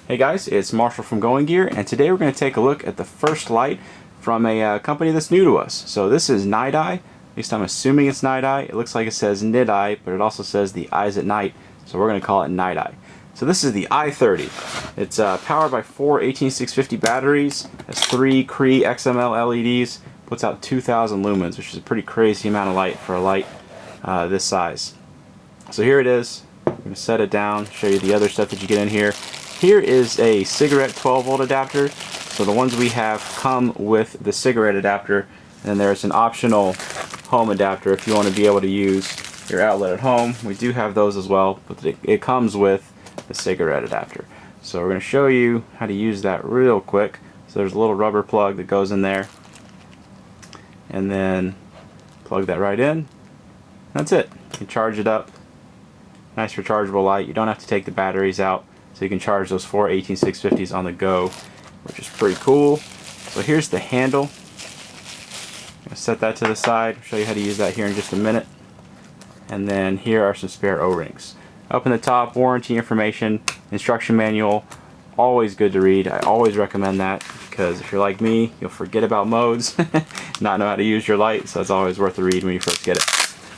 Hey guys, it's Marshall from Going Gear, and today we're going to take a look at the first light from a company that's new to us. So this is Niteye, at least I'm assuming it's Niteye. It looks like it says Niteye, but it also says the eyes at night, so we're going to call it Niteye. So this is the EYE30. It's powered by 4 18650 batteries, has 3 CREE XM-L LEDs, puts out 2000 lumens, which is a pretty crazy amount of light for a light this size. So here it is. I'm going to set it down, show you the other stuff that you get in here. Here is a cigarette 12 volt adapter. So the ones we have come with the cigarette adapter, and then there's an optional home adapter if you want to be able to use your outlet at home. We do have those as well, but it comes with the cigarette adapter. So we're going to show you how to use that real quick. So there's a little rubber plug that goes in there, and then plug that right in. That's it. You can charge it up. Nice rechargeable light. You don't have to take the batteries out, so you can charge those 4 18650s on the go, which is pretty cool. So here's the handle. I'm going to set that to the side, show you how to use that here in just a minute. And then here are some spare O-rings. Up in the top, warranty information, instruction manual, always good to read. I always recommend that, because if you're like me, you'll forget about modes, not know how to use your light, so it's always worth the read when you first get it.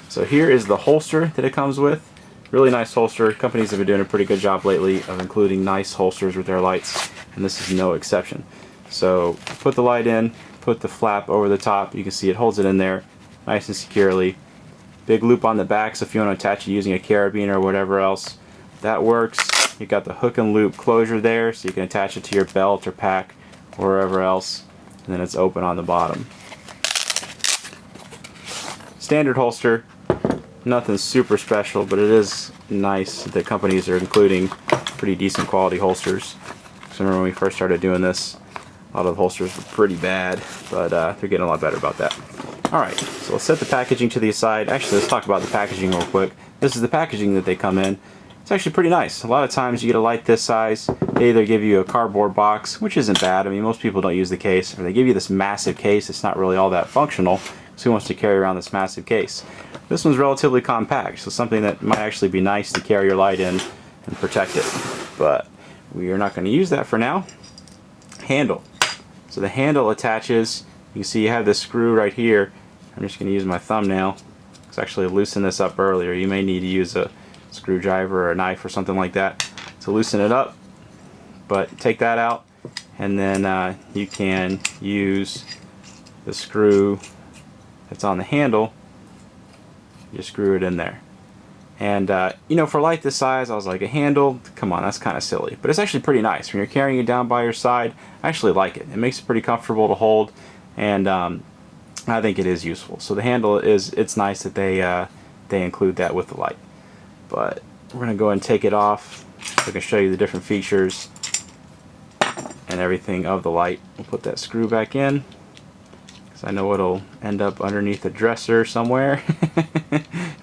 So here is the holster that it comes with. Really nice holster. Companies have been doing a pretty good job lately of including nice holsters with their lights, and this is no exception. So put the light in, put the flap over the top. You can see it holds it in there nice and securely. Big loop on the back, so if you want to attach it using a carabiner or whatever else, that works. You got the hook and loop closure there, so you can attach it to your belt or pack or wherever else, and then it's open on the bottom. Standard holster. Nothing super special, but it is nice that companies are including pretty decent quality holsters. So remember when we first started doing this, a lot of the holsters were pretty bad, but they're getting a lot better about that. Alright, so let's set the packaging to the side. Actually, let's talk about the packaging real quick. This is the packaging that they come in. It's actually pretty nice. A lot of times you get a light this size, they either give you a cardboard box, which isn't bad. I mean, most people don't use the case, or they give you this massive case. It's not really all that functional. So who wants to carry around this massive case? This one's relatively compact, so something that might actually be nice to carry your light in and protect it. But we are not going to use that for now. Handle. So the handle attaches. You can see you have this screw right here. I'm just going to use my thumbnail. Let's actually loosen this up earlier. You may need to use a screwdriver or a knife or something like that to loosen it up. But take that out, and then you can use the screw that's on the handle. Just screw it in there. And you know, for a light this size, I was like, a handle? Come on, that's kind of silly. But it's actually pretty nice. When you're carrying it down by your side, I actually like it. It makes it pretty comfortable to hold, and I think it is useful. So the handle it's nice that they include that with the light. But we're going to go ahead and take it off so I can show you the different features and everything of the light. We'll put that screw back in, I know it'll end up underneath a dresser somewhere.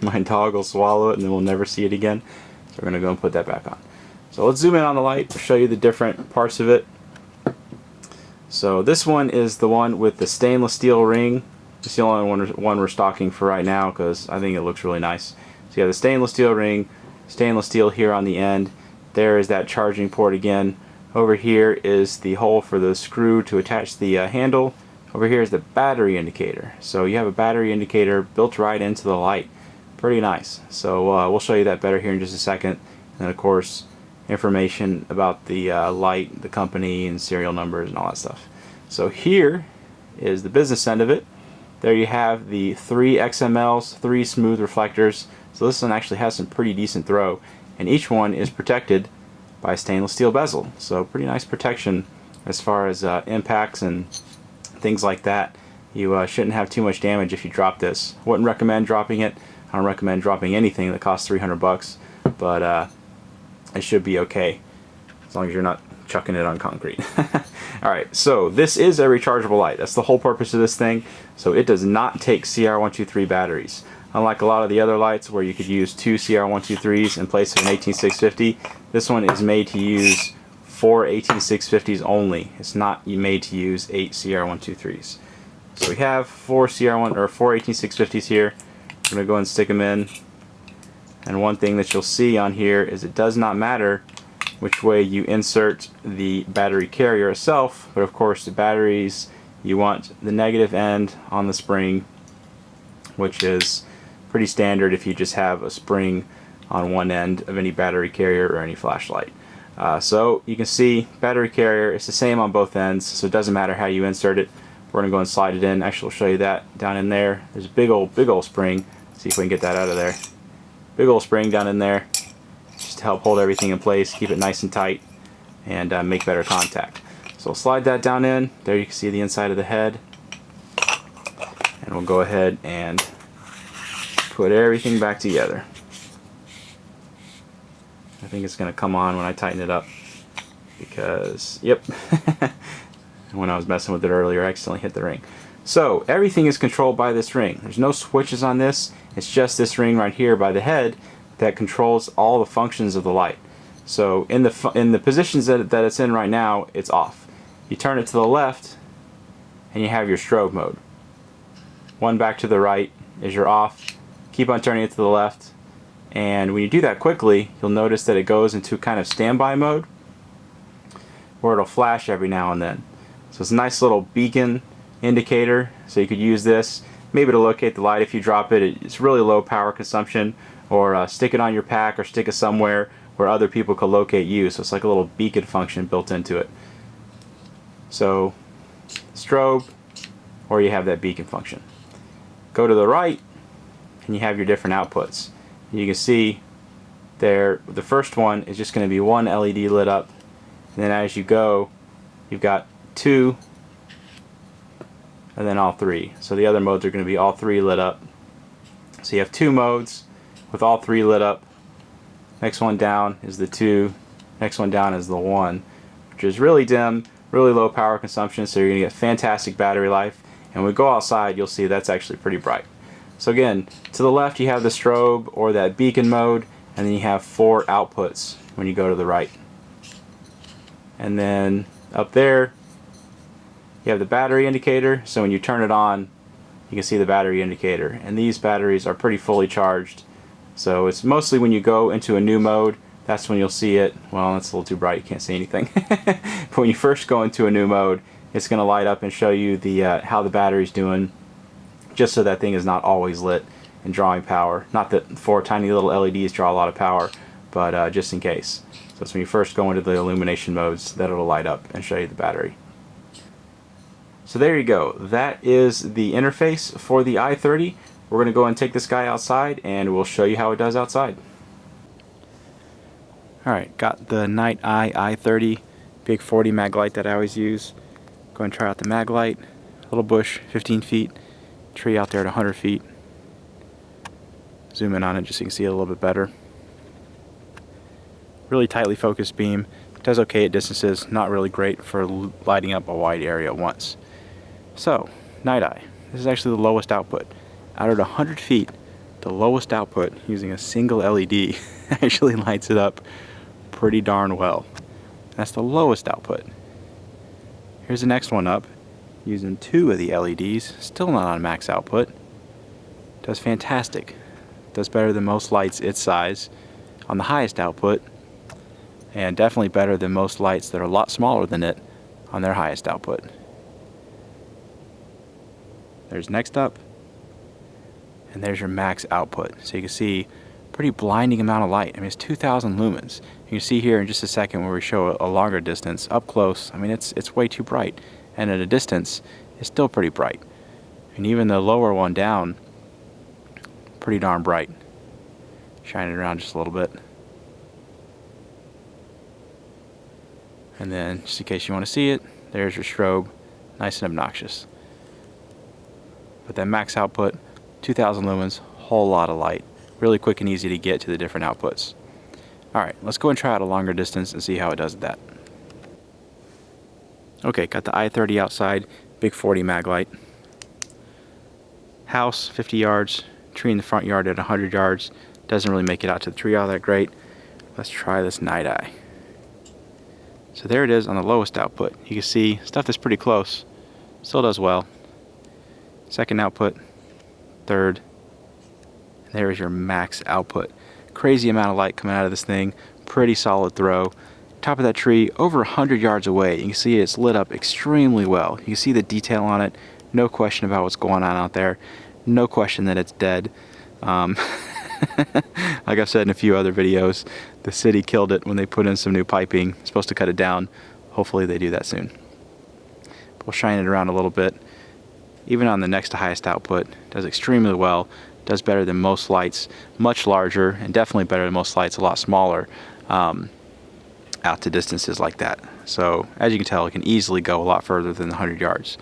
My dog will swallow it and then we'll never see it again. So we're going to go and put that back on. So let's zoom in on the light to show you the different parts of it. So this one is the one with the stainless steel ring. It's the only one we're stocking for right now because I think it looks really nice. So you have the stainless steel ring, stainless steel here on the end. There is that charging port again. Over here is the hole for the screw to attach the handle. Over here is the battery indicator. So you have a battery indicator built right into the light. Pretty nice. So we'll show you that better here in just a second. And then of course information about the light, the company, and serial numbers and all that stuff. So here is the business end of it. There you have the 3 XMLs, 3 smooth reflectors. So this one actually has some pretty decent throw. And each one is protected by a stainless steel bezel. So pretty nice protection as far as impacts and things like that. You shouldn't have too much damage if you drop this. Wouldn't recommend dropping it. I don't recommend dropping anything that costs 300 bucks, but it should be okay as long as you're not chucking it on concrete. Alright, so this is a rechargeable light. That's the whole purpose of this thing. So it does not take CR123 batteries. Unlike a lot of the other lights where you could use 2 CR123s in place of an 18650, this one is made to use 4 18650s only. It's not made to use 8 CR123s. So we have 4 18650s here. I'm going to go ahead and stick them in. And one thing that you'll see on here is it does not matter which way you insert the battery carrier itself, but of course the batteries, you want the negative end on the spring, which is pretty standard if you just have a spring on one end of any battery carrier or any flashlight. So you can see battery carrier, it's the same on both ends, so it doesn't matter how you insert it. We're going to go and slide it in. Actually, I'll show you that down in there. There's a big old spring. See if we can get that out of there. Big old spring down in there, just to help hold everything in place, keep it nice and tight, and make better contact. So we'll slide that down in. There you can see the inside of the head. And we'll go ahead and put everything back together. I think it's going to come on when I tighten it up, because, yep, when I was messing with it earlier, I accidentally hit the ring. So everything is controlled by this ring. There's no switches on this. It's just this ring right here by the head that controls all the functions of the light. So in the positions that it's in right now, it's off. You turn it to the left, and you have your strobe mode. One back to the right is your off. Keep on turning it to the left. And when you do that quickly, you'll notice that it goes into kind of standby mode, where it'll flash every now and then. So it's a nice little beacon indicator, so you could use this maybe to locate the light if you drop it. It's really low power consumption, or stick it on your pack or stick it somewhere where other people could locate you. So it's like a little beacon function built into it. So strobe, or you have that beacon function. Go to the right and you have your different outputs. You can see there, the first one is just going to be one LED lit up, and then as you go, you've got 2, and then all 3. So the other modes are going to be all 3 lit up. So you have 2 modes with all 3 lit up. Next one down is the 2, next one down is the 1, which is really dim, really low power consumption, so you're going to get fantastic battery life. And when we go outside, you'll see that's actually pretty bright. So again, to the left you have the strobe or that beacon mode, and then you have 4 outputs when you go to the right. And then up there you have the battery indicator, so when you turn it on you can see the battery indicator, and these batteries are pretty fully charged. So it's mostly when you go into a new mode, that's when you'll see it. Well, that's a little too bright, you can't see anything. But when you first go into a new mode, it's going to light up and show you the how the battery's doing, just so that thing is not always lit and drawing power. Not that 4 tiny little LEDs draw a lot of power, but just in case. So it's when you first go into the illumination modes that it'll light up and show you the battery. So there you go. That is the interface for the EYE30. We're going to go and take this guy outside and we'll show you how it does outside. Alright, got the Niteye EYE30 big 40 mag light that I always use. Go and try out the mag light. Little bush, 15 feet. Tree out there at 100 feet. Zoom in on it just so you can see it a little bit better. Really tightly focused beam. Does okay at distances, not really great for lighting up a wide area at once. So, Niteye. This is actually the lowest output. Out at 100 feet, the lowest output using a single LED actually lights it up pretty darn well. That's the lowest output. Here's the next one up, using 2 of the LEDs, still not on max output. Does fantastic. Does better than most lights its size on the highest output, and definitely better than most lights that are a lot smaller than it on their highest output. There's next up, and there's your max output. So you can see pretty blinding amount of light. I mean, it's 2,000 lumens. You can see here in just a second where we show a longer distance. Up close, I mean, it's way too bright. And at a distance, it's still pretty bright. And even the lower one down, pretty darn bright. Shine it around just a little bit. And then, just in case you want to see it, there's your strobe. Nice and obnoxious. But that max output, 2,000 lumens, whole lot of light. Really quick and easy to get to the different outputs. Alright, let's go and try out a longer distance and see how it does that. Okay, got the EYE30 outside, big 40 mag light. House, 50 yards, tree in the front yard at 100 yards. Doesn't really make it out to the tree all that great. Let's try this Niteye. So there it is on the lowest output. You can see stuff that's pretty close. Still does well. Second output, third. There is your max output. Crazy amount of light coming out of this thing. Pretty solid throw. top of that tree over 100 yards away. You can see it's lit up extremely well. You can see the detail on it. No question about what's going on out there. No question that it's dead. Like I've said in a few other videos, the city killed it when they put in some new piping. It's supposed to cut it down. Hopefully they do that soon. We'll shine it around a little bit. Even on the next to highest output, does extremely well. Does better than most lights, much larger, and definitely better than most lights, a lot smaller, out to distances like that. So as you can tell, it can easily go a lot further than 100 yards.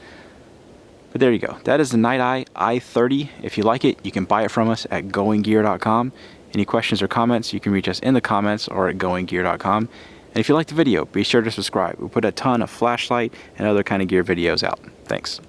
But there you go. That is the Niteye EYE30. If you like it, you can buy it from us at goinggear.com. Any questions or comments, you can reach us in the comments or at goinggear.com. And if you like the video, be sure to subscribe. We put a ton of flashlight and other kind of gear videos out. Thanks.